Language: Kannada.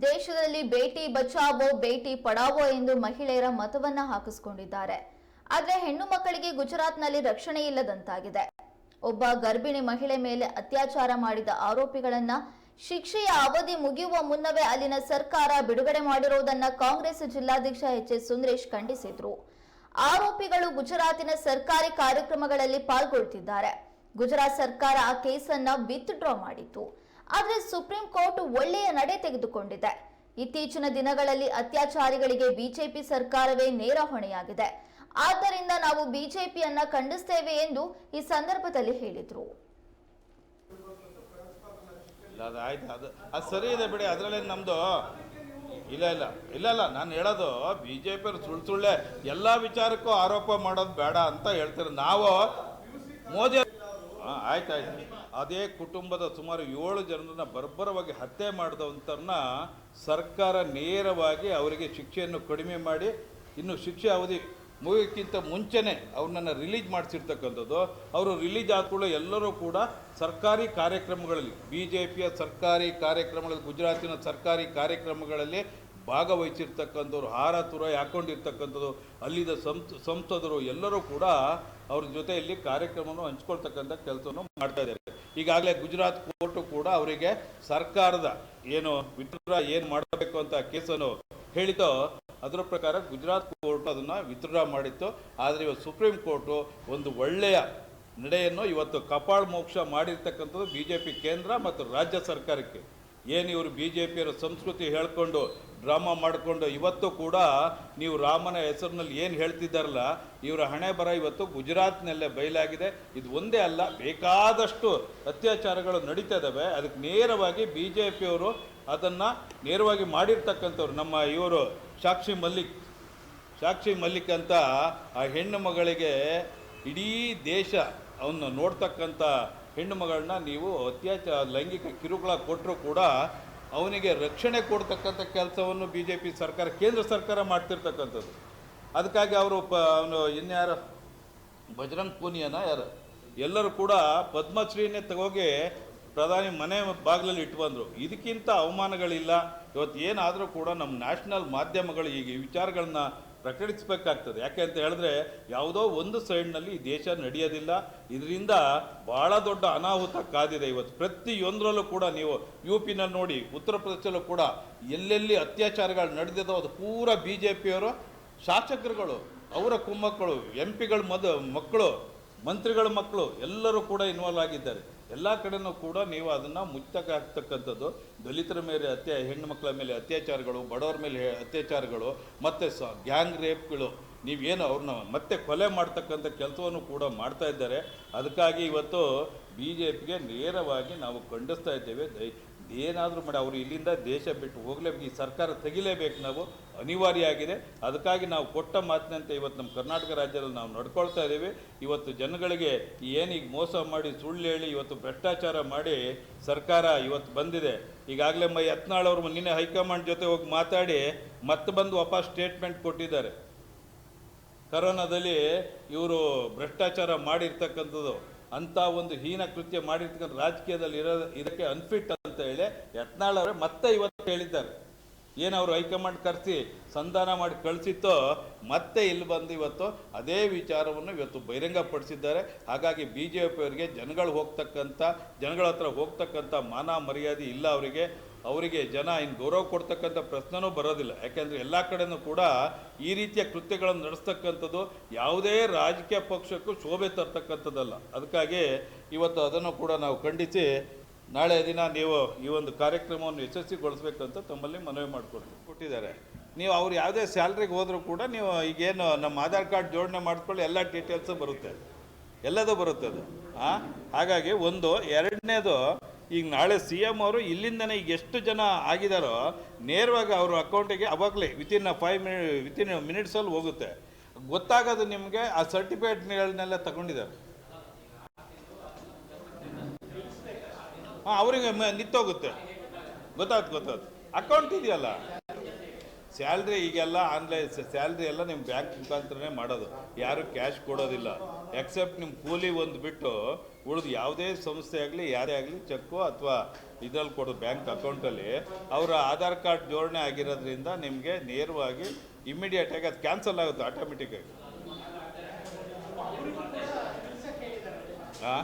ದೇಶದಲ್ಲಿ ಬೇಟಿ ಬಚಾವೋ ಬೇಟಿ ಪಡಾವೋ ಎಂದು ಮಹಿಳೆಯರ ಮತವನ್ನ ಹಾಕಿಸಿಕೊಂಡಿದ್ದಾರೆ. ಆದರೆ ಹೆಣ್ಣು ಮಕ್ಕಳಿಗೆ ಗುಜರಾತ್ನಲ್ಲಿ ರಕ್ಷಣೆ ಇಲ್ಲದಂತಾಗಿದೆ. ಒಬ್ಬ ಗರ್ಭಿಣಿ ಮಹಿಳೆ ಮೇಲೆ ಅತ್ಯಾಚಾರ ಮಾಡಿದ ಆರೋಪಿಗಳನ್ನ ಶಿಕ್ಷೆಯ ಅವಧಿ ಮುಗಿಯುವ ಮುನ್ನವೇ ಅಲ್ಲಿನ ಸರ್ಕಾರ ಬಿಡುಗಡೆ ಮಾಡಿರುವುದನ್ನ ಕಾಂಗ್ರೆಸ್ ಜಿಲ್ಲಾಧ್ಯಕ್ಷ ಎಚ್.ಎಸ್. ಸುಂದರೇಶ್ ಖಂಡಿಸಿದ್ರು. ಆರೋಪಿಗಳು ಗುಜರಾತಿನ ಸರ್ಕಾರಿ ಕಾರ್ಯಕ್ರಮಗಳಲ್ಲಿ ಪಾಲ್ಗೊಳ್ಳುತ್ತಿದ್ದಾರೆ. ಗುಜರಾತ್ ಸರ್ಕಾರ ಆ ಕೇಸನ್ನ ವಿತ್ಡ್ರಾ ಮಾಡಿತ್ತು. ಆದರೆ ಸುಪ್ರೀಂ ಕೋರ್ಟ್ ಒಳ್ಳೆಯ ನಡೆ ತೆಗೆದುಕೊಂಡಿದೆ. ಇತ್ತೀಚಿನ ದಿನಗಳಲ್ಲಿ ಅತ್ಯಾಚಾರಿಗಳಿಗೆ ಬಿಜೆಪಿ ಸರ್ಕಾರವೇ ನೇರ ಹೊಣೆಯಾಗಿದೆ. ಆದ್ದರಿಂದ ನಾವು ಬಿಜೆಪಿಯನ್ನ ಖಂಡಿಸ್ತೇವೆ ಎಂದು ಈ ಸಂದರ್ಭದಲ್ಲಿ ಹೇಳಿದ್ರು. ಅದು ಸರಿ ಇದೆ ಬಿಡಿ, ಅದರಲ್ಲಿ ನಮ್ದು ಇಲ್ಲ ನಾನು ಹೇಳೋದು ಬಿಜೆಪಿ ಸುಳ್ಳೆ ಎಲ್ಲ ವಿಚಾರಕ್ಕೂ ಆರೋಪ ಮಾಡೋದು ಬೇಡ ಅಂತ ಹೇಳ್ತಾರೆ. ನಾವು ಮೋದಿ ಆಯ್ತು ಅದೇ ಕುಟುಂಬದ ಸುಮಾರು 7 ಜನರನ್ನ ಬರ್ಬರವಾಗಿ ಹತ್ಯೆ ಮಾಡಿದಂಥವ್ರನ್ನ ಸರ್ಕಾರ ನೇರವಾಗಿ ಅವರಿಗೆ ಶಿಕ್ಷೆಯನ್ನು ಕಡಿಮೆ ಮಾಡಿ ಇನ್ನು ಶಿಕ್ಷೆ ಅವಧಿ ಮುಗಿಯೋಕ್ಕಿಂತ ಮುಂಚೆನೇ ಅವ್ರನ್ನ ರಿಲೀಸ್ ಮಾಡಿಸಿರ್ತಕ್ಕಂಥದ್ದು. ಅವರು ರಿಲೀಸ್ ಆದ್ಕೊಳ್ಳೋ ಎಲ್ಲರೂ ಕೂಡ ಸರ್ಕಾರಿ ಕಾರ್ಯಕ್ರಮಗಳಲ್ಲಿ BJPಯ ಸರ್ಕಾರಿ ಕಾರ್ಯಕ್ರಮಗಳಲ್ಲಿ ಗುಜರಾತಿನ ಸರ್ಕಾರಿ ಕಾರ್ಯಕ್ರಮಗಳಲ್ಲಿ ಭಾಗವಹಿಸಿರ್ತಕ್ಕಂಥವ್ರು, ಹಾರ ತುರಾಯಿ ಹಾಕ್ಕೊಂಡಿರ್ತಕ್ಕಂಥದ್ದು, ಅಲ್ಲಿದ್ದ ಸಂಸದರು ಎಲ್ಲರೂ ಕೂಡ ಅವ್ರ ಜೊತೆಯಲ್ಲಿ ಕಾರ್ಯಕ್ರಮವನ್ನು ಹಂಚ್ಕೊಳ್ತಕ್ಕಂಥ ಕೆಲಸವನ್ನು ಮಾಡ್ತಾ ಇದ್ದಾರೆ. ಈಗಾಗಲೇ ಗುಜರಾತ್ ಕೋರ್ಟು ಕೂಡ ಅವರಿಗೆ ಸರ್ಕಾರದ ಏನು ವಿತ್ಡ್ರಾ ಏನು ಮಾಡಬೇಕು ಅಂತ ಕೇಸನ್ನು ಹೇಳಿತೋ ಅದರ ಪ್ರಕಾರ ಗುಜರಾತ್ ಕೋರ್ಟ್ ಅದನ್ನು ವಿತ್ಡ್ರಾ ಮಾಡಿತ್ತು. ಆದರೆ ಇವತ್ತು ಸುಪ್ರೀಂ ಕೋರ್ಟು ಒಂದು ಒಳ್ಳೆಯ ನಡೆಯನ್ನು ಇವತ್ತು ಕಪಾಳ ಮೋಕ್ಷ ಮಾಡಿರ್ತಕ್ಕಂಥದ್ದು BJP ಕೇಂದ್ರ ಮತ್ತು ರಾಜ್ಯ ಸರ್ಕಾರಕ್ಕೆ. ಏನು ಇವರು BJPಯವರ ಸಂಸ್ಕೃತಿ ಹೇಳ್ಕೊಂಡು ಡ್ರಾಮಾ ಮಾಡಿಕೊಂಡು ಇವತ್ತು ಕೂಡ ನೀವು ರಾಮನ ಹೆಸರಿನಲ್ಲಿ ಏನು ಹೇಳ್ತಿದ್ದಾರಲ್ಲ, ಇವರ ಹಣೆ ಬರ ಇವತ್ತು ಗುಜರಾತ್ನಲ್ಲೇ ಬಯಲಾಗಿದೆ. ಇದು ಒಂದೇ ಅಲ್ಲ, ಬೇಕಾದಷ್ಟು ಅತ್ಯಾಚಾರಗಳು ನಡೀತಾ ಇದ್ದಾವೆ. ಅದಕ್ಕೆ ನೇರವಾಗಿ BJPಯವರು ಅದನ್ನು ನೇರವಾಗಿ ಮಾಡಿರ್ತಕ್ಕಂಥವ್ರು. ನಮ್ಮ ಇವರು ಸಾಕ್ಷಿ ಮಲ್ಲಿಕ್ ಅಂತ ಆ ಹೆಣ್ಣು ಮಗಳಿಗೆ ಇಡೀ ದೇಶ ಅವನ್ನ ನೋಡ್ತಕ್ಕಂಥ ಹೆಣ್ಣು ಮಗಳನ್ನ ನೀವು ಲೈಂಗಿಕ ಕಿರುಕುಳ ಕೊಟ್ಟರು ಕೂಡ ಅವನಿಗೆ ರಕ್ಷಣೆ ಕೊಡ್ತಕ್ಕಂಥ ಕೆಲಸವನ್ನು BJP ಸರ್ಕಾರ ಕೇಂದ್ರ ಸರ್ಕಾರ ಮಾಡ್ತಿರ್ತಕ್ಕಂಥದ್ದು. ಅದಕ್ಕಾಗಿ ಅವರು ಅವನು ಇನ್ಯಾರು ಬಜರಂಗ್ ಪೂನಿಯಾನ ಯಾರು ಎಲ್ಲರೂ ಕೂಡ ಪದ್ಮಶ್ರೀನೇ ತಗೋಗಿ ಪ್ರಧಾನಿ ಮನೆ ಬಾಗಿಲಲ್ಲಿ ಇಟ್ಟು ಬಂದರು. ಇದಕ್ಕಿಂತ ಅವಮಾನಗಳಿಲ್ಲ. ಇವತ್ತು ಏನಾದರೂ ಕೂಡ ನಮ್ಮ ನ್ಯಾಷನಲ್ ಮಾಧ್ಯಮಗಳು ಈಗ ಈ ವಿಚಾರಗಳನ್ನ ಪ್ರಕಟಿಸಬೇಕಾಗ್ತದೆ. ಯಾಕೆ ಅಂತ ಹೇಳಿದ್ರೆ ಯಾವುದೋ ಒಂದು ಸೈಡ್ನಲ್ಲಿ ಈ ದೇಶ ನಡೆಯೋದಿಲ್ಲ. ಇದರಿಂದ ಭಾಳ ದೊಡ್ಡ ಅನಾಹುತ ಕಾದಿದೆ. ಇವತ್ತು ಪ್ರತಿಯೊಂದರಲ್ಲೂ ಕೂಡ ನೀವು UPನಲ್ಲಿ ನೋಡಿ, ಉತ್ತರ ಪ್ರದೇಶದಲ್ಲೂ ಕೂಡ ಎಲ್ಲೆಲ್ಲಿ ಅತ್ಯಾಚಾರಗಳು ನಡೆದಿದ್ದೋ ಅದು ಪೂರ BJPಯವರು ಶಾಸಕರುಗಳು, ಅವರ ಕುಮ್ಮಕ್ಕಳು, MP ಗಳ ಮಕ್ಕಳು, ಮಂತ್ರಿಗಳ ಮಕ್ಕಳು ಎಲ್ಲರೂ ಕೂಡ ಇನ್ವಾಲ್ವ್ ಆಗಿದ್ದಾರೆ. ಎಲ್ಲ ಕಡೆನೂ ಕೂಡ ನೀವು ಅದನ್ನು ಮುಚ್ಚಕ್ಕಾಗ್ತಕ್ಕಂಥದ್ದು. ದಲಿತರ ಮೇಲೆ ಹೆಣ್ಣು ಮಕ್ಕಳ ಮೇಲೆ ಅತ್ಯಾಚಾರಗಳು, ಬಡವರ ಮೇಲೆ ಅತ್ಯಾಚಾರಗಳು ಮತ್ತು ಗ್ಯಾಂಗ್ ರೇಪ್ಗಳು, ನೀವೇನು ಅವ್ರನ್ನ ಮತ್ತೆ ಕೊಲೆ ಮಾಡ್ತಕ್ಕಂಥ ಕೆಲಸವನ್ನು ಕೂಡ ಮಾಡ್ತಾ ಇದ್ದಾರೆ. ಅದಕ್ಕಾಗಿ ಇವತ್ತು BJPಗೆ ನೇರವಾಗಿ ನಾವು ಖಂಡಿಸ್ತಾ ಇದ್ದೇವೆ. ಏನಾದರೂ ಮಾಡಿ ಅವರು ಇಲ್ಲಿಂದ ದೇಶ ಬಿಟ್ಟು ಹೋಗಲೇಬೇಕು, ಈ ಸರ್ಕಾರ ತೆಗಿಲೇಬೇಕು, ನಾವು ಅನಿವಾರ್ಯ ಆಗಿದೆ. ಅದಕ್ಕಾಗಿ ನಾವು ಕೊಟ್ಟ ಮಾತಿನಂತೆ ಇವತ್ತು ನಮ್ಮ ಕರ್ನಾಟಕ ರಾಜ್ಯದಲ್ಲಿ ನಾವು ನಡ್ಕೊಳ್ತಾ ಇದ್ದೀವಿ. ಇವತ್ತು ಜನಗಳಿಗೆ ಏನೀಗ ಮೋಸ ಮಾಡಿ ಸುಳ್ಳು ಹೇಳಿ ಇವತ್ತು ಭ್ರಷ್ಟಾಚಾರ ಮಾಡಿ ಸರ್ಕಾರ ಇವತ್ತು ಬಂದಿದೆ. ಈಗಾಗಲೇ ಯತ್ನಾಳ್ ಅವರು ನಿನ್ನೆ ಹೈಕಮಾಂಡ್ ಜೊತೆ ಹೋಗಿ ಮಾತಾಡಿ ಮತ್ತೆ ಬಂದು ವಾಪಸ್ ಸ್ಟೇಟ್ಮೆಂಟ್ ಕೊಟ್ಟಿದ್ದಾರೆ. ಕರೋನಾದಲ್ಲಿ ಇವರು ಭ್ರಷ್ಟಾಚಾರ ಮಾಡಿರ್ತಕ್ಕಂಥದ್ದು, ಅಂಥ ಒಂದು ಹೀನ ಕೃತ್ಯ ಮಾಡಿರ್ತಕ್ಕಂಥ ರಾಜಕೀಯದಲ್ಲಿ ಇದಕ್ಕೆ ಅನ್ಫಿಟ್ ಅಂತ ಹೇಳಿ ಯತ್ನಾಳ್ ಅವರೇ ಮತ್ತೆ ಇವತ್ತು ಹೇಳಿದ್ದಾರೆ. ಏನು ಅವರು ಹೈಕಮಾಂಡ್ ಕರೆಸಿ ಸಂಧಾನ ಮಾಡಿ ಕಳಿಸಿತ್ತೋ ಮತ್ತೆ ಇಲ್ಲಿ ಬಂದು ಇವತ್ತು ಅದೇ ವಿಚಾರವನ್ನು ಇವತ್ತು ಬಹಿರಂಗಪಡಿಸಿದ್ದಾರೆ. ಹಾಗಾಗಿ BJPಯವರಿಗೆ ಜನಗಳ ಹತ್ರ ಹೋಗ್ತಕ್ಕಂಥ ಮಾನ ಮರ್ಯಾದೆ ಇಲ್ಲ. ಅವರಿಗೆ ಜನ ಇನ್ನು ಗೌರವ ಕೊಡ್ತಕ್ಕಂಥ ಪ್ರಶ್ನೆನೂ ಬರೋದಿಲ್ಲ. ಯಾಕೆಂದರೆ ಎಲ್ಲ ಕಡೆನೂ ಕೂಡ ಈ ರೀತಿಯ ಕೃತ್ಯಗಳನ್ನು ನಡೆಸ್ತಕ್ಕಂಥದ್ದು ಯಾವುದೇ ರಾಜಕೀಯ ಪಕ್ಷಕ್ಕೂ ಶೋಭೆ ತರ್ತಕ್ಕಂಥದ್ದಲ್ಲ. ಅದಕ್ಕಾಗಿ ಇವತ್ತು ಅದನ್ನು ಕೂಡ ನಾವು ಖಂಡಿಸಿ ನಾಳೆ ದಿನ ನೀವು ಈ ಒಂದು ಕಾರ್ಯಕ್ರಮವನ್ನು ಯಶಸ್ವಿಗೊಳಿಸಬೇಕಂತ ತಮ್ಮಲ್ಲಿ ಮನವಿ ಕೊಟ್ಟಿದ್ದಾರೆ. ನೀವು ಅವ್ರು ಯಾವುದೇ ಸ್ಯಾಲ್ರಿಗೆ ಹೋದರೂ ಕೂಡ ನೀವು ಈಗೇನು ನಮ್ಮ ಆಧಾರ್ ಕಾರ್ಡ್ ಜೋಡಣೆ ಮಾಡಿಕೊಳ್ಳಿ, ಎಲ್ಲ ಡೀಟೇಲ್ಸು ಬರುತ್ತೆ, ಎಲ್ಲದೂ ಬರುತ್ತೆ ಅದು. ಹಾಗಾಗಿ ಒಂದು. ಎರಡನೇದು, ಈಗ ನಾಳೆ CM ಅವರು ಇಲ್ಲಿಂದನೇ ಈಗ ಎಷ್ಟು ಜನ ಆಗಿದಾರೋ ನೇರವಾಗಿ ಅವ್ರ ಅಕೌಂಟಿಗೆ ಅವಾಗಲೇ ವಿತಿನ್ ಮಿನಿಟ್ಸಲ್ಲಿ ಹೋಗುತ್ತೆ. ಗೊತ್ತಾಗೋದು ನಿಮಗೆ ಆ ಸರ್ಟಿಫಿಕೇಟ್ಗಳನ್ನೆಲ್ಲ ತಗೊಂಡಿದ್ದಾರೆ. ಅವರಿಗೆ ನಿಂತೋಗುತ್ತೆ, ಗೊತ್ತಾಯ್ತು. ಅಕೌಂಟ್ ಇದೆಯಲ್ಲ, ಸ್ಯಾಲ್ರಿ ಈಗೆಲ್ಲ ಆನ್ಲೈನ್ ಸ್ಯಾಲ್ರಿ ಎಲ್ಲ ನಿಮ್ಮ ಬ್ಯಾಂಕ್ ಮುಖಾಂತರನೇ ಮಾಡೋದು. ಯಾರು ಕ್ಯಾಶ್ ಕೊಡೋದಿಲ್ಲ. ಎಕ್ಸೆಪ್ಟ್ ನಿಮ್ಮ ಕೂಲಿ ಒಂದು ಬಿಟ್ಟು ಉಳಿದು ಯಾವುದೇ ಸಂಸ್ಥೆ ಆಗಲಿ ಯಾರೇ ಆಗಲಿ ಚೆಕ್ಕು ಅಥವಾ ಇದರಲ್ಲಿ ಕೊಡೋದು ಬ್ಯಾಂಕ್ ಅಕೌಂಟಲ್ಲಿ ಅವರ ಆಧಾರ್ ಕಾರ್ಡ್ ಜೋಡಣೆ ಆಗಿರೋದ್ರಿಂದ ನಿಮಗೆ ನೇರವಾಗಿ ಇಮ್ಮಿಡಿಯೇಟಾಗಿ ಅದು ಕ್ಯಾನ್ಸಲ್ ಆಗುತ್ತೆ ಆಟೋಮೆಟಿಕ್ಕಾಗಿ. ಹಾಂ